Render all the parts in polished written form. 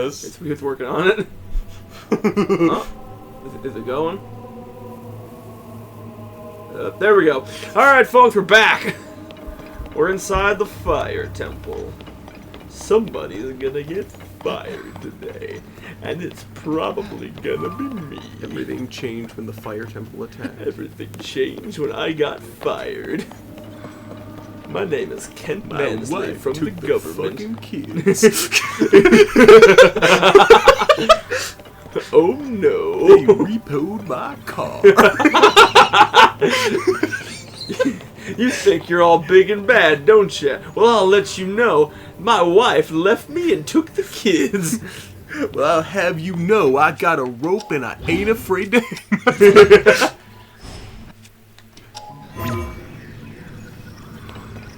Yes. It's working on it. Oh, is it going? There we go. Alright, folks, we're back. We're inside the fire temple. Somebody's gonna get fired today. And it's probably gonna be me. Everything changed when the fire temple attacked. Everything changed when I got fired. My name is Kent Mansley from the government. Fucking kids. Oh no! They repoed my car. You think you're all big and bad, don't you? Well, I'll let you know. My wife left me and took the kids. Well, I'll have you know I got a rope and I ain't afraid to.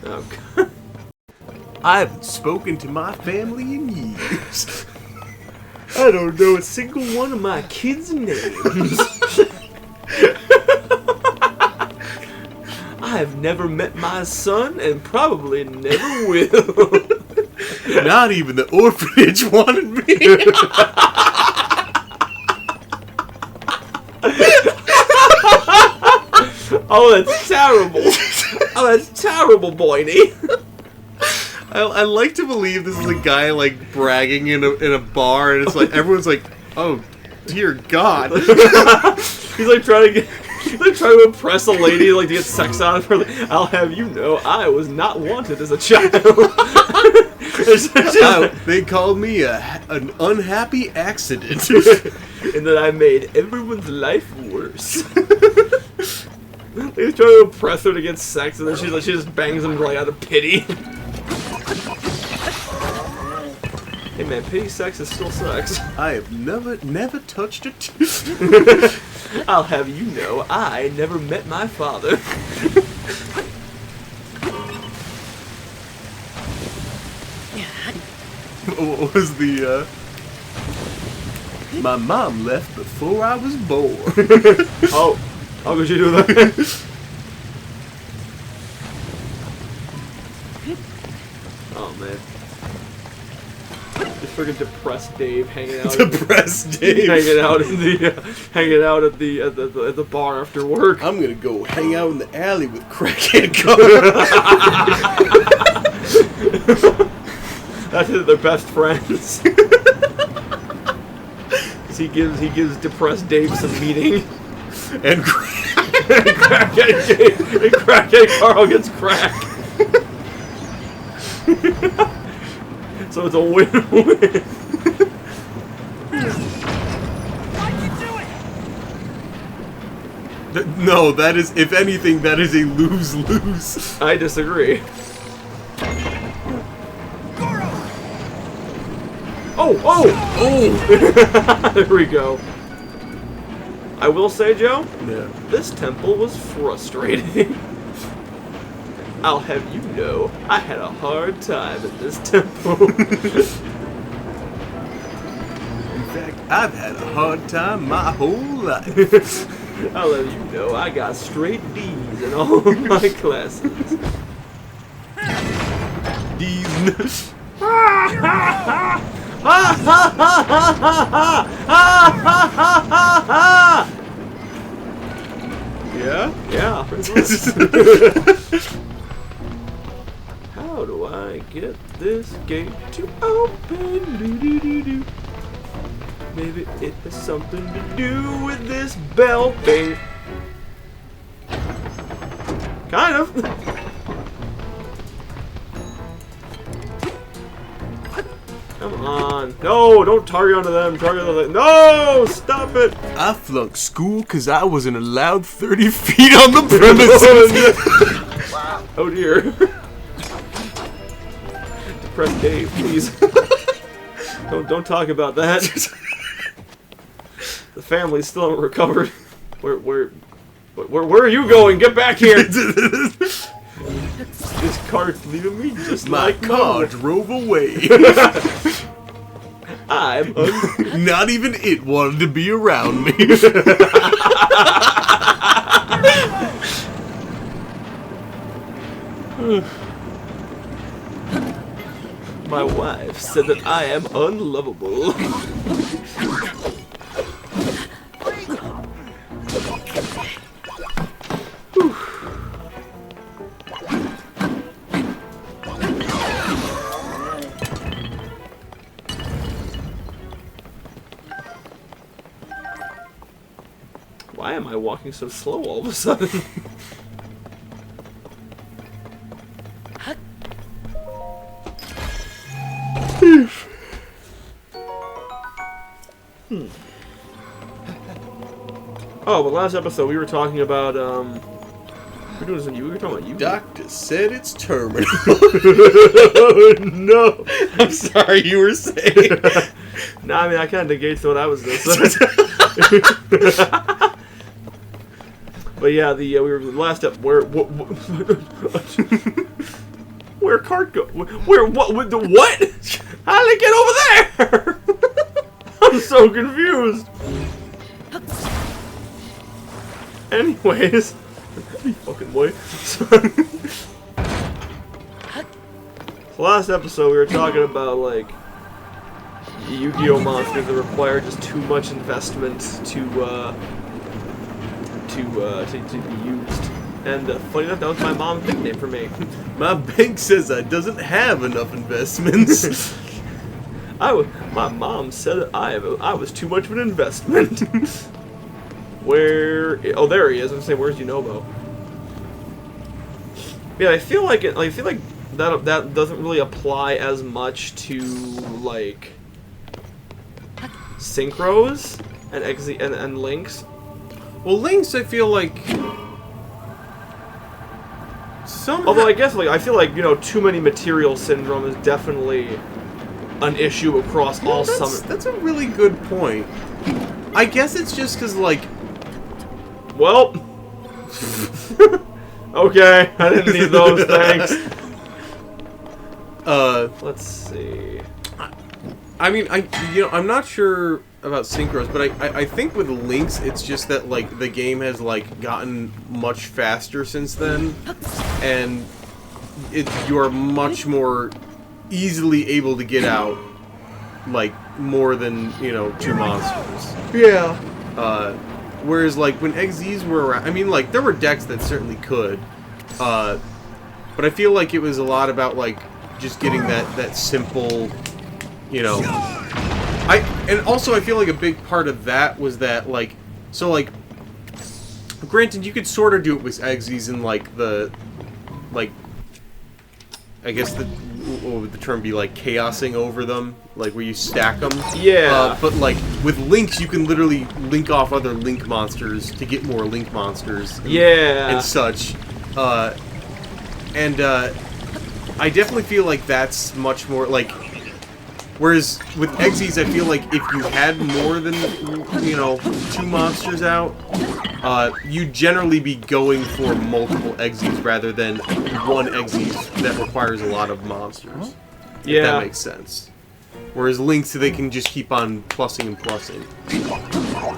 Oh, God. I haven't spoken to my family in years. I don't know a single one of my kids' names. I've never met my son and probably never will. Not even the orphanage wanted me. Oh, that's terrible. Oh, that's terrible, Boydie. I like to believe this is a guy like bragging in a bar, and it's like everyone's like, "Oh, dear God." He's like trying to impress a lady, like to get sex out of her. Like, I'll have you know, I was not wanted as a child. They called me an unhappy accident, and that I made everyone's life worse. He's trying to impress her to get sex, and then she just bangs him like out of pity. Hey man, pity sex is still sex. I have never touched it. I'll have you know, I never met my father. What was the, My mom left before I was born. Oh, how could you do that? Oh man. Just freaking depressed Dave hanging out. Depressed Dave hanging out in the at the bar after work. I'm gonna go hang out in the alley with Crackhead. That's it, they're best friends. he gives depressed Dave some meeting. And Crackhead Carl gets crack. So it's a win-win. Why'd you do it? No, that is, if anything, that is a lose-lose. I disagree. Oh! There we go. I will say, Joe, Yeah. this temple was frustrating. I'll have you know, I had a hard time at this temple. In fact, I've had a hard time my whole life. I'll have you know, I got straight D's in all of my classes. These. Yeah? Yeah, pretty much. How do I get this gate to open? Doo-doo-doo-doo. Maybe it has something to do with this bell thing. Kind of. Come on. No, don't target onto them. Target onto them. No, stop it. I flunked school because I wasn't allowed 30 feet on the premises. Oh dear. Depressed Dave, please. Don't talk about that. The family's still haven't recovered. Where are you going? Get back here! This cart's leaving me just My like car normal. drove away. I'm Not even it wanted to be around me. My wife said that I am unlovable. Why am I walking so slow all of a sudden? Oh, but last episode we were talking about, we're doing this on you. We were talking about you. Doctor said it's terminal. Oh, no. I'm sorry, you were saying. Nah, I mean, I kind of negates what I was going to say. But yeah, we were the last up. Where cart go? Where what? With the what? How did it get over there? I'm so confused. Anyways, you fucking boy. So last episode we were talking about like Yu-Gi-Oh monsters that require just too much investment to be used. And funny enough, that was my mom's nickname for me. My bank says I doesn't have enough investments. My mom said that I was too much of an investment. Where? Oh, there he is. I'm saying, where's Yunobo? Yeah, I feel like that doesn't really apply as much to like synchros and and links. Well, links, I feel like. Although I guess I feel like too many material syndrome is definitely an issue across all summons. That's a really good point. I guess it's just because well, okay, I didn't need those, thanks. Let's see. I mean, I'm not sure about synchros, but I think with links, it's just that the game has gotten much faster since then, and you are much more easily able to get out more than 2 monsters. Yeah. Whereas when XZs were around, I mean there were decks that certainly could, but I feel like it was a lot about just getting that simple, and also I feel like a big part of that was that granted you could sort of do it with XZs in I guess what would the term be, chaosing over them, where you stack them. Yeah. But with links, you can literally link off other link monsters to get more link monsters. Yeah. And such. I definitely feel like that's much more whereas with XZs, I feel like if you had more than 2 monsters out, you'd generally be going for multiple XZs rather than one XZ that requires a lot of monsters. Yeah. If that makes sense. Whereas links, they can just keep on plussing and plussing.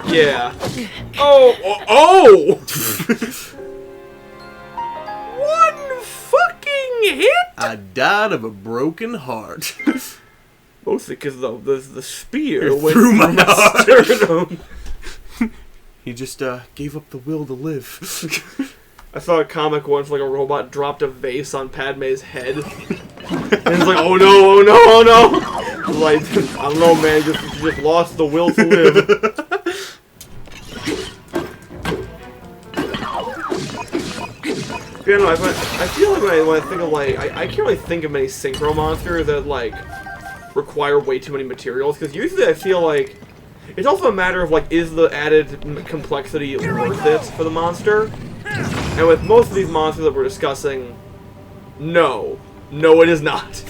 Yeah. Oh! One fucking hit? I died of a broken heart. Mostly because the spear It went through my through heart. sternum. He just gave up the will to live. I saw a comic once, a robot dropped a vase on Padme's head. And it's oh no, oh no, oh no! I don't know, man, you just lost the will to live. Yeah, no, I feel like when I think of I can't really think of many synchro monsters that require way too many materials, because usually I feel like it's also a matter of is the added complexity worth it for the monster? And with most of these monsters that we're discussing, no, it is not.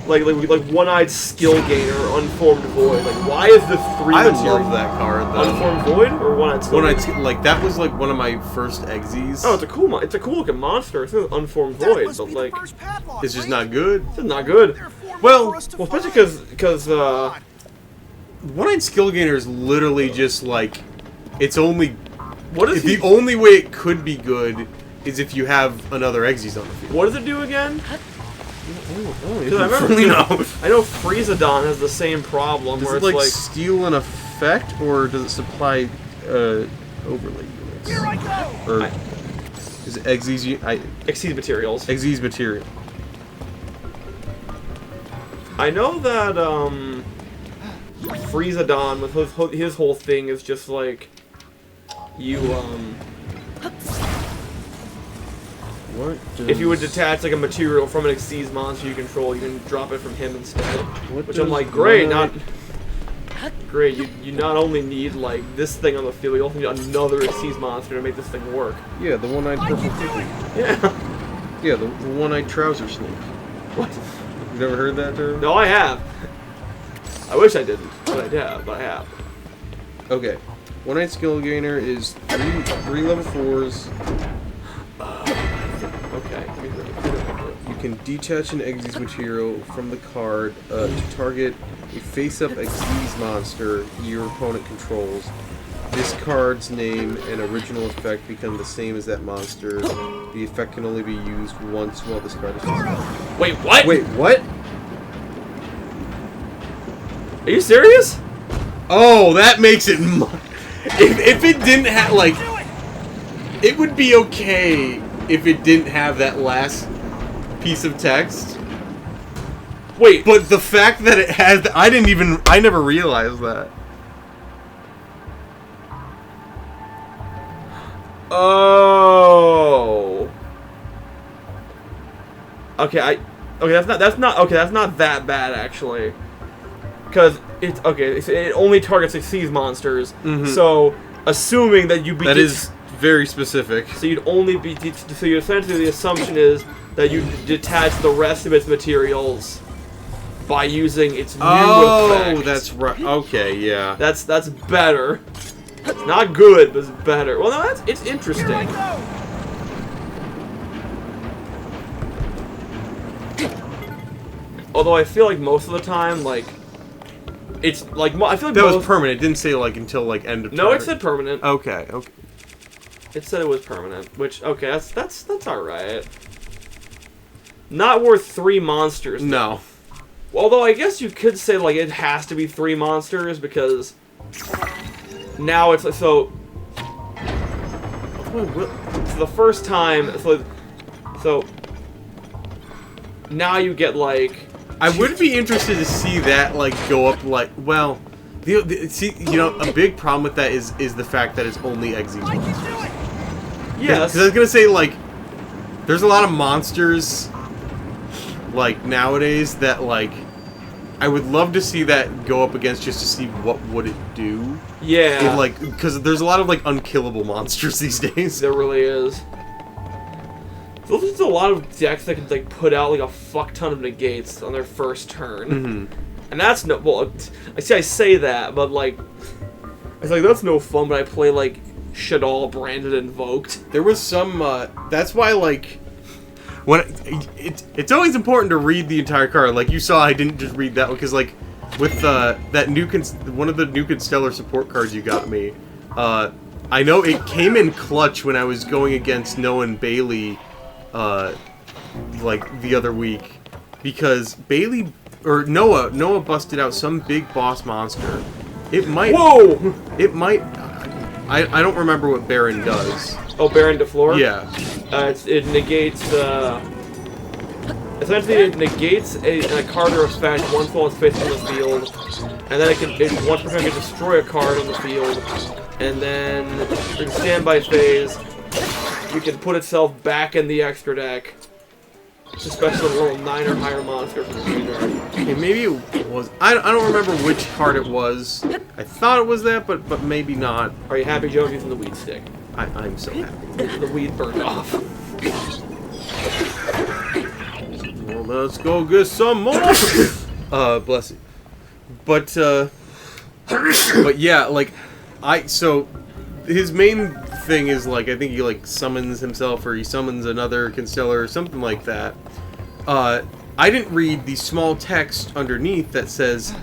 Like one-eyed skill gainer, unformed void. Why is this 3 I material? love that card though. Unformed void or one-eyed skill? One-eyed that was one of my first XZs. Oh, it's a cool looking monster. It's an unformed void, but it's just not good. It's not good. Well, especially because one-eyed skill gainer is literally just it's only. What is the only way it could be good is if you have another XZs on the field. What does it do again? Because I remember, I know Freezadon has the same problem Does where it it's like steal an effect, or does it supply overlay units? Here I go! Or is it Exe's? Exceed materials. Exe's material. I know that Freezadon with his whole thing is just like you What? if you would detach like a material from an Exceed monster you control, you can drop it from him instead. Which I'm like, great, great. You not only need like this thing on the field, you also need another Exceed monster to make this thing work. Yeah, the one-eyed purple kitten. Yeah. Yeah, the one-eyed trouser snake. What? You never heard that term? No, I have. I wish I didn't, but I have. Okay. One-eyed skill gainer is three level 4s. Okay. You can detach an Exe's material from the card to target a face-up Exe's monster your opponent controls. This card's name and original effect become the same as that monster. The effect can only be used once while this card is used. Wait, what? Wait, what? Are you serious? Oh, that makes it... If it didn't have, like... It would be okay if it didn't have that last piece of text. Wait. But the fact that it has... I never realized that. Oh. Okay, that's not that bad actually. Cuz it's okay, it only targets Exceed monsters. So, assuming that that is very specific. So you'd only be so you essentially the assumption is that you detach the rest of its materials by using its new effect. Oh, that's right. Okay, yeah. That's better. It's not good, but it's better. Well, no, it's interesting. Although I feel like most of the time, like, it's like I feel like that was permanent. It didn't say like until like end of. No, turn. it said permanent. Okay, okay. It said it was permanent, which okay, that's all right. Not worth 3 monsters. Though. No. Although I guess you could say like it has to be 3 monsters because now it's so. For the first time, so now you get like. I would be interested to see that like go up like well, see you know a big problem with that is the fact that it's only Exe's monsters. Yeah, because I was gonna say like there's a lot of monsters like nowadays that like I would love to see that go up against just to see what would it do. Yeah, it, like because there's a lot of like unkillable monsters these days. There really is. There's a lot of decks that can like put out like a fuck ton of negates on their first turn, and that's no. Well, I say that, but like, it's like that's no fun. But I play like Shaddoll branded Invoked. There was some. That's why like when it's always important to read the entire card. Like you saw, I didn't just read that one because like with that new one of the new Constellar support cards you got me. I know it came in clutch when I was going against Noah and Bailey. Like the other week, because Bailey or Noah busted out some big boss monster. It might. Whoa! It might. I don't remember what Baron does. Oh, Baron DeFleur? Yeah. It negates. Essentially, it negates a card or effect once while it's facing the field, and then once per turn can destroy a card on the field, and then in standby phase. You can put itself back in the extra deck. Especially a little 9 or higher monster from the graveyard. Okay, maybe it was. I don't remember which card it was. I thought it was that, but maybe not. Are you happy, Joe, using the weed stick? I'm so happy. The weed burned off. Well, let's go get some more. Bless you. But yeah, like so his main thing is like I think he like summons himself or he summons another Constellar or something like that. I didn't read the small text underneath that says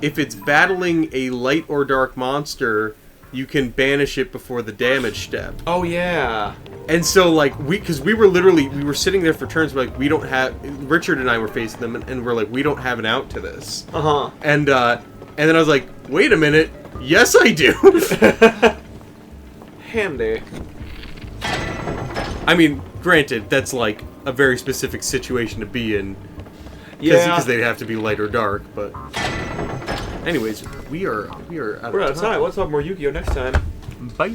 if it's battling a light or dark monster, you can banish it before the damage step. Oh yeah. And so, like, because we were sitting there for turns, like, we don't have, Richard and I were facing them, and we're like, we don't have an out to this. Uh-huh. And then I was like, wait a minute, yes I do. Handy. I mean, granted, that's like a very specific situation to be in. Yeah. Because they have to be light or dark, but... Anyways, we are out We're of out of time. Let's have more Yu-Gi-Oh! Next time. Bye.